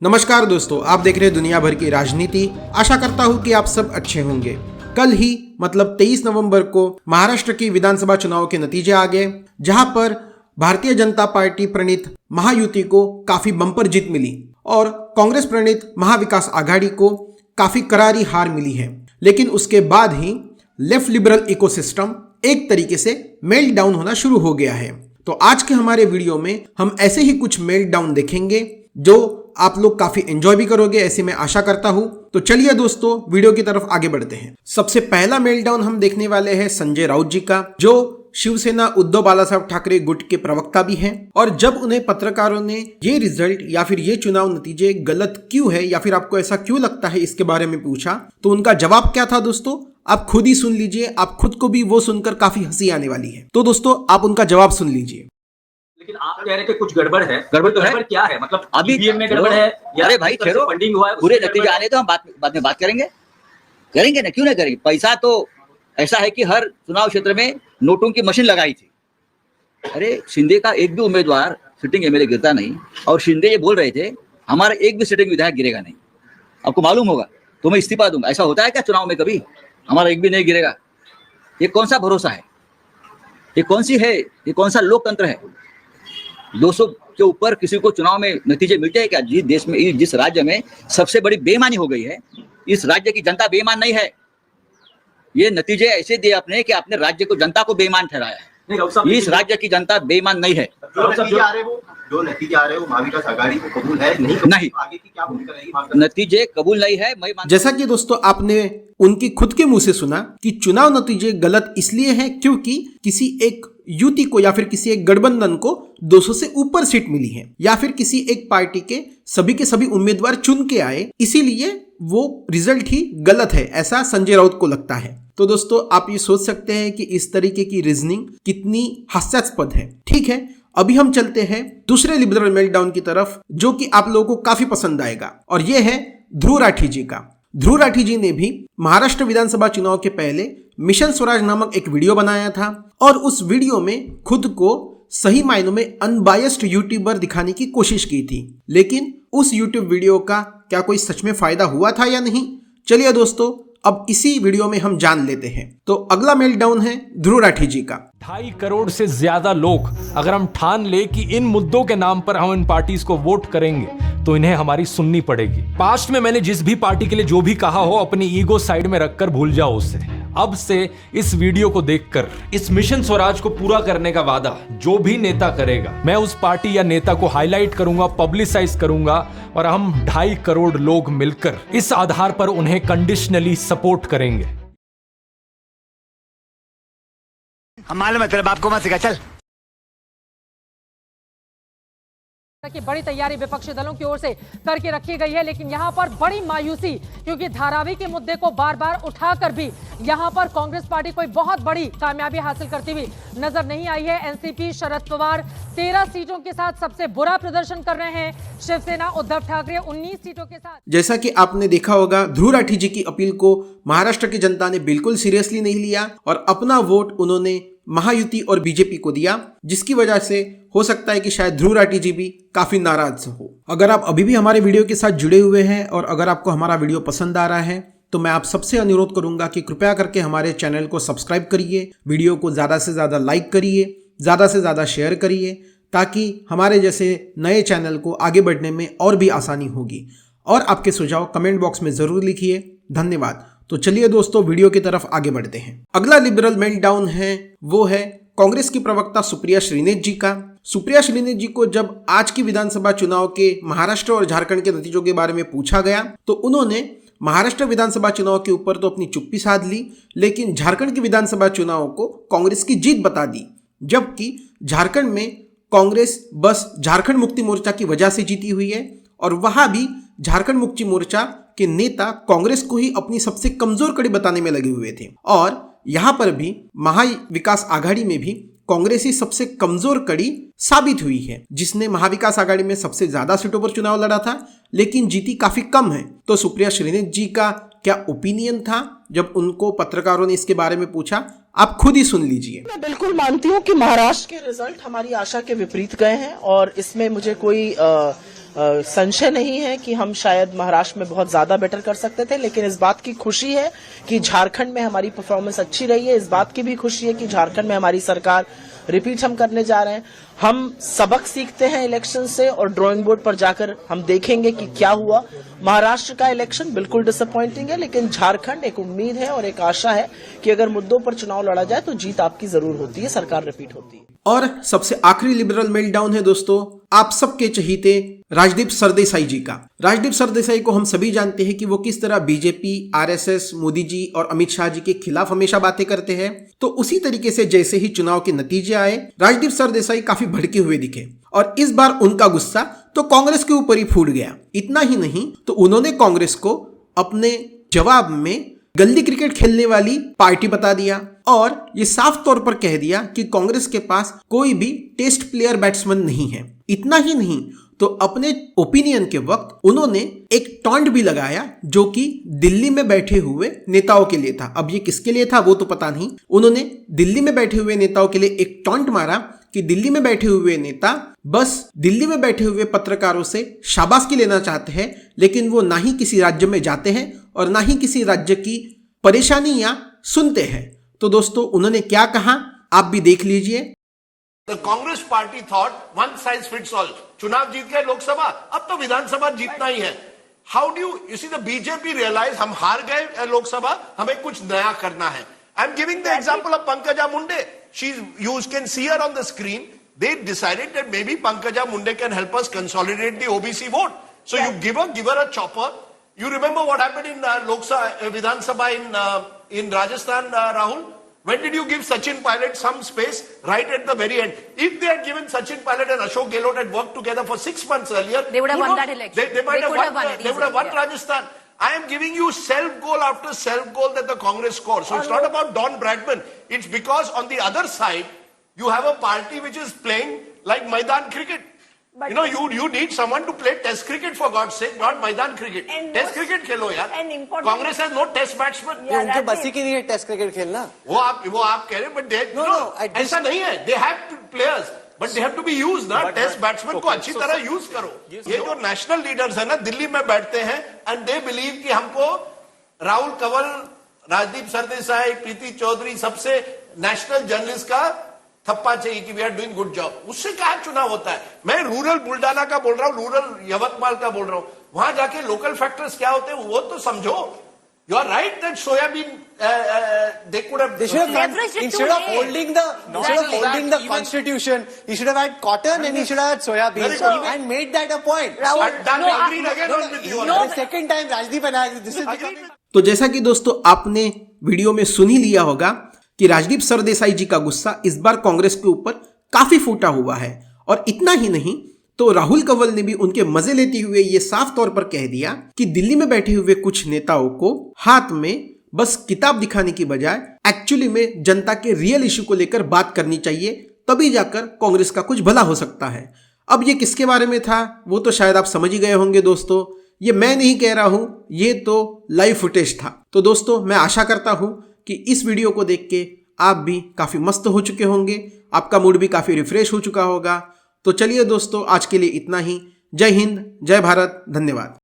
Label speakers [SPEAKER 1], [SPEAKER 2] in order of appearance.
[SPEAKER 1] नमस्कार दोस्तों, आप देख रहे हैं दुनिया भर की राजनीति। आशा करता हूं कि आप सब अच्छे होंगे। कल ही मतलब 23 नवंबर को महाराष्ट्र की विधानसभा चुनाव के नतीजे आ गए, जहां पर भारतीय जनता पार्टी प्रणीत महायुति को काफी बम्पर जीत मिली और कांग्रेस प्रणीत महाविकास आघाड़ी को काफी करारी हार मिली है। लेकिन उसके बाद ही लेफ्ट लिबरल इकोसिस्टम एक तरीके से मेल्ट डाउन होना शुरू हो गया है। तो आज के हमारे वीडियो में हम ऐसे ही कुछ मेल्ट डाउन देखेंगे जो आप लोग काफी एंजॉय भी करोगे, ऐसी मैं आशा करता हूं। तो चलिए दोस्तों, वीडियो की तरफ आगे बढ़ते हैं। सबसे पहला मेल्टडाउन हम देखने वाले हैं संजय राउत जी का, जो शिवसेना उद्धव बालासाहेब ठाकरे गुट के प्रवक्ता भी हैं। और जब उन्हें पत्रकारों ने ये रिजल्ट या फिर ये चुनाव नतीजे गलत क्यों है या फिर आपको ऐसा क्यों लगता है इसके बारे में पूछा, तो उनका जवाब क्या था दोस्तों, आप खुद ही सुन लीजिए। आप खुद को भी वो सुनकर काफी हंसी आने वाली है। तो दोस्तों, आप उनका जवाब सुन लीजिए।
[SPEAKER 2] लेकिन आप कह रहे थे कुछ गड़बड़ है। गड़बड़ तो है, क्या है? मतलब अभी ईवीएम में गड़बड़ है या
[SPEAKER 3] अरे भाई छोड़ो,
[SPEAKER 2] फंडिंग हुआ है,
[SPEAKER 3] पूरे नतीजे आने तो हम बाद में बात करेंगे ना, क्यों नहीं करेंगे। पैसा तो ऐसा है कि हर चुनाव क्षेत्र में नोटों की मशीन लगाई थी। अरे शिंदे का एक भी उम्मीदवार सिटिंग एमएलए गिरता नहीं, और शिंदे ये बोल रहे थे हमारा एक भी सिटिंग विधायक गिरेगा नहीं। आपको मालूम होगा तो मैं इस्तीफा दूंगा। ऐसा होता है क्या चुनाव में? कभी हमारा एक भी नहीं गिरेगा। ये कौन सा भरोसा है? ये कौन सी है? ये कौन सा लोकतंत्र है? 200 के ऊपर किसी को चुनाव में नतीजे मिलते हैं क्या? जिस देश में, जिस राज्य में सबसे बड़ी बेईमानी हो गई है, इस राज्य की जनता बेईमान नहीं है। ये नतीजे ऐसे दिए आपने कि आपने राज्य को, जनता को बेईमान ठहराया है। इस राज्य की जनता बेईमान नहीं है।
[SPEAKER 4] जो नतीजे आ रहे हो महाविकास आघाड़ी को कबूल है नहीं? आगे की क्या भूमिका रहेगी?
[SPEAKER 3] नतीजे कबूल नहीं है।
[SPEAKER 1] जैसा कि दोस्तों आपने उनकी खुद के मुंह से सुना कि चुनाव नतीजे गलत इसलिए हैं क्योंकि किसी एक युति को या फिर किसी एक गठबंधन को 200 से ऊपर सीट मिली है, या फिर किसी एक पार्टी के सभी उम्मीदवार चुन के आए, इसीलिए वो रिजल्ट ही गलत है, ऐसा संजय राउत को लगता है। तो दोस्तों, आप ये सोच सकते हैं कि इस तरीके की रीजनिंग कितनी हास्यास्पद है। ठीक है, अभी हम चलते हैं दूसरे लिबरल मेल्टडाउन की तरफ, जो कि आप लोगों को काफी पसंद आएगा, और यह है ध्रुव राठी जी का। ध्रुव राठी जी ने भी महाराष्ट्र विधानसभा चुनाव के पहले मिशन स्वराज नामक एक वीडियो बनाया था, और उस वीडियो में खुद को सही मायनों में अनबायस्ड यूट्यूबर दिखाने की कोशिश की थी। लेकिन उस यूट्यूब वीडियो का क्या कोई सच में फायदा हुआ था या नहीं, चलिए दोस्तों अब इसी वीडियो में हम जान लेते हैं। तो अगला मेल्टडाउन है ध्रुव राठी जी का।
[SPEAKER 5] 2.5 करोड़ से ज्यादा लोग अगर हम ठान ले कि इन मुद्दों के नाम पर हम इन पार्टीज को वोट करेंगे तो इन्हें हमारी सुननी पड़ेगी। पास्ट में मैंने जिस भी पार्टी के लिए जो भी कहा हो, अपनी ईगो साइड में रखकर भूल जाओ उसे। अब से इस वीडियो को देखकर इस मिशन स्वराज को पूरा करने का वादा जो भी नेता करेगा, मैं उस पार्टी या नेता को हाईलाइट करूंगा, पब्लिसाइज करूंगा, और हम 2.5 करोड़ लोग मिलकर इस आधार पर उन्हें कंडीशनली सपोर्ट करेंगे।
[SPEAKER 6] हम मालूम है तेरे बाप को मत सिखा, चल।
[SPEAKER 7] की बड़ी तैयारी विपक्षी दलों की ओर से करके रखी गई है, लेकिन यहां पर बड़ी मायूसी, क्योंकि धारावी के मुद्दे को बार बार उठाकर भी यहां पर कांग्रेस पार्टी कोई बहुत बड़ी कामयाबी हासिल करती हुई नजर नहीं आई है। एनसीपी शरद पवार 13 सीटों के साथ सबसे बुरा प्रदर्शन कर रहे हैं। शिवसेना उद्धव ठाकरे 19 सीटों के साथ।
[SPEAKER 1] जैसा कि आपने देखा होगा, ध्रुव राठी जी की अपील को महाराष्ट्र की जनता ने बिल्कुल सीरियसली नहीं लिया और अपना वोट उन्होंने महायुति और बीजेपी को दिया, जिसकी वजह से हो सकता है कि शायद ध्रुव राठी जी भी काफी नाराज हो। अगर आप अभी भी हमारे वीडियो के साथ जुड़े हुए हैं और अगर आपको हमारा वीडियो पसंद आ रहा है, तो मैं आप सबसे अनुरोध करूंगा कि कृपया करके हमारे चैनल को सब्सक्राइब करिए, वीडियो को ज्यादा से ज्यादा लाइक करिए, ज्यादा से ज्यादा शेयर करिए, ताकि हमारे जैसे नए चैनल को आगे बढ़ने में और भी आसानी होगी। और आपके सुझाव कमेंट बॉक्स में जरूर लिखिए। धन्यवाद। तो चलिए दोस्तों, वीडियो की तरफ आगे बढ़ते हैं। अगला लिबरल मेल्टडाउन है वो है कांग्रेस की प्रवक्ता सुप्रिया श्रीनेत जी का। सुप्रिया श्रीनेत जी को जब आज की विधानसभा चुनाव के महाराष्ट्र और झारखंड के नतीजों के बारे में पूछा गया, तो उन्होंने महाराष्ट्र विधानसभा चुनाव के ऊपर तो अपनी चुप्पी साध ली, लेकिन झारखंड की विधानसभा चुनाव को कांग्रेस की जीत बता दी। जबकि झारखंड में कांग्रेस बस झारखंड मुक्ति मोर्चा की वजह से जीती हुई है, और वहां भी झारखंड मुक्ति मोर्चा के नेता कांग्रेस को ही अपनी सबसे कमजोर कड़ी बताने में लगे हुए थे। और यहां पर भी महाविकास आघाड़ी में भी कांग्रेस ही सबसे कमजोर कड़ी साबित हुई है, जिसने महाविकास आघाड़ी में सबसे ज्यादा सीटों पर चुनाव लड़ा था, लेकिन जीती काफी कम है। तो सुप्रिया श्रीनेत जी का क्या ओपिनियन था जब उनको पत्रकारों ने इसके बारे में पूछा, आप खुद ही सुन लीजिए।
[SPEAKER 8] मैं बिल्कुल मानती हूँ कि महाराष्ट्र के रिजल्ट हमारी आशा के विपरीत गए हैं, और इसमें मुझे कोई संशय नहीं है कि हम शायद महाराष्ट्र में बहुत ज्यादा बेटर कर सकते थे, लेकिन इस बात की खुशी है कि झारखंड में हमारी परफॉर्मेंस अच्छी रही है। इस बात की भी खुशी है कि झारखंड में हमारी सरकार रिपीट हम करने जा रहे हैं। हम सबक सीखते हैं इलेक्शन से और ड्राइंग बोर्ड पर जाकर हम देखेंगे कि क्या हुआ। महाराष्ट्र का इलेक्शन बिल्कुल डिसअपॉइंटिंग है, लेकिन झारखंड एक उम्मीद है और एक आशा है कि अगर मुद्दों पर चुनाव लड़ा जाए तो जीत आपकी जरूर होती है, सरकार रिपीट होती है।
[SPEAKER 1] और सबसे आखिरी लिबरल मेल्टडाउन है दोस्तों आप सबके चहीते राजदीप सरदेसाई जी का। राजदीप सरदेसाई को हम सभी जानते हैं कि वो किस तरह बीजेपी, आरएसएस, मोदी जी और अमित शाह जी के खिलाफ हमेशा बातें करते हैं। तो उसी तरीके से जैसे ही चुनाव के नतीजे आए, राजदीप सरदेसाई काफी भड़के हुए दिखे और इस बार उनका गुस्सा तो कांग्रेस के ऊपर ही फूट गया। इतना ही नहीं तो उन्होंने कांग्रेस को अपने जवाब में गंदी क्रिकेट खेलने वाली पार्टी बता दिया और ये साफ तौर पर कह दिया कि कांग्रेस के पास कोई भी टेस्ट प्लेयर बैट्समैन नहीं है। इतना ही नहीं तो अपने ओपिनियन के वक्त उन्होंने एक टॉन्ट भी लगाया जो कि दिल्ली में बैठे हुए नेताओं के लिए था। अब ये किसके लिए था वो तो पता नहीं। उन्होंने दिल्ली में बैठे हुए नेताओं के लिए एक टॉन्ट मारा कि दिल्ली में बैठे हुए नेता बस दिल्ली में बैठे हुए पत्रकारों से शाबाशी लेना चाहते हैं, लेकिन वो ना ही किसी राज्य में जाते हैं और ना ही किसी राज्य की परेशानियां सुनते हैं। तो दोस्तों उन्होंने क्या कहा आप भी देख लीजिए।
[SPEAKER 9] The Congress party thought one size fits all. चुनाव जीत गए लोकसभा, अब तो विधानसभा जीतना ही है। How do you see the BJP realize हम हार गए लोकसभा, हमें कुछ नया करना है। I'm giving the example of Pankaja Munde. You can see her on the screen. They decided that maybe Pankaja Munde can help us consolidate the OBC vote. So you give her a chopper. You remember what happened in Lok Sabha, Vidhan Sabha in Rajasthan, Rahul? When did you give Sachin Pilot some space right at the very end? If they had given Sachin Pilot and Ashok Gehlot had worked together for 6 months earlier,
[SPEAKER 10] they would have won that election.
[SPEAKER 9] They might have won Rajasthan. I am giving you self-goal after self-goal that the Congress scores. So it's not about Don Bradman. It's because on the other side, you have a party which is playing like Maidan cricket. But you need someone to play test cricket for God's sake, not Maidan cricket. Test cricket खेलो यार. Congress has no test batsman.
[SPEAKER 11] उनके बसी की नहीं है test cricket खेलना.
[SPEAKER 9] वो आप कह रहे हैं, but ऐसा नहीं है. They have players, but they have to be used ना. टेस्ट बैट्समैन को अच्छी तरह यूज करो. ये जो नेशनल लीडर्स है ना दिल्ली में बैठते हैं and they believe कि हमको राहुल कंवल, राजदीप सरदेसाई, प्रीति चौधरी सबसे नेशनल जर्नलिस्ट का थप्पा चाहिए कि we are doing good job. उससे क्या चुनाव होता है. मैं रूरल बुल्डाना का बोल रहा हूँ, रूरल यवतमाल का बोल रहा हूँ. वहां जाके लोकल फैक्टर्स क्या होते हैं वो तो समझो. You are right that soybean they could have
[SPEAKER 11] instead of holding the constitution, he should have had cotton and he should have had soyabean and made that a point. The second time Rajdeep and I, this is
[SPEAKER 1] तो जैसा कि दोस्तों आपने video में सुन ही लिया होगा कि राजदीप सरदेसाई जी का गुस्सा इस बार कांग्रेस के ऊपर काफी फूटा हुआ है। और इतना ही नहीं तो राहुल कंवल ने भी उनके मजे लेते हुए ये साफ तौर पर कह दिया कि दिल्ली में बैठे हुए कुछ नेताओं को हाथ में बस किताब दिखाने की बजाय एक्चुअली में जनता के रियल इशू को लेकर बात करनी चाहिए, तभी जाकर कांग्रेस का कुछ भला हो सकता है। अब ये किसके बारे में था वो तो शायद आप समझ ही गए होंगे दोस्तों। ये मैं नहीं कह रहा हूं, ये तो लाइव फुटेज था। तो दोस्तों मैं आशा करता हूं कि इस वीडियो को देख के आप भी काफी मस्त हो चुके होंगे, आपका मूड भी काफी रिफ्रेश हो चुका होगा। तो चलिए दोस्तों आज के लिए इतना ही। जय हिंद, जय भारत, धन्यवाद।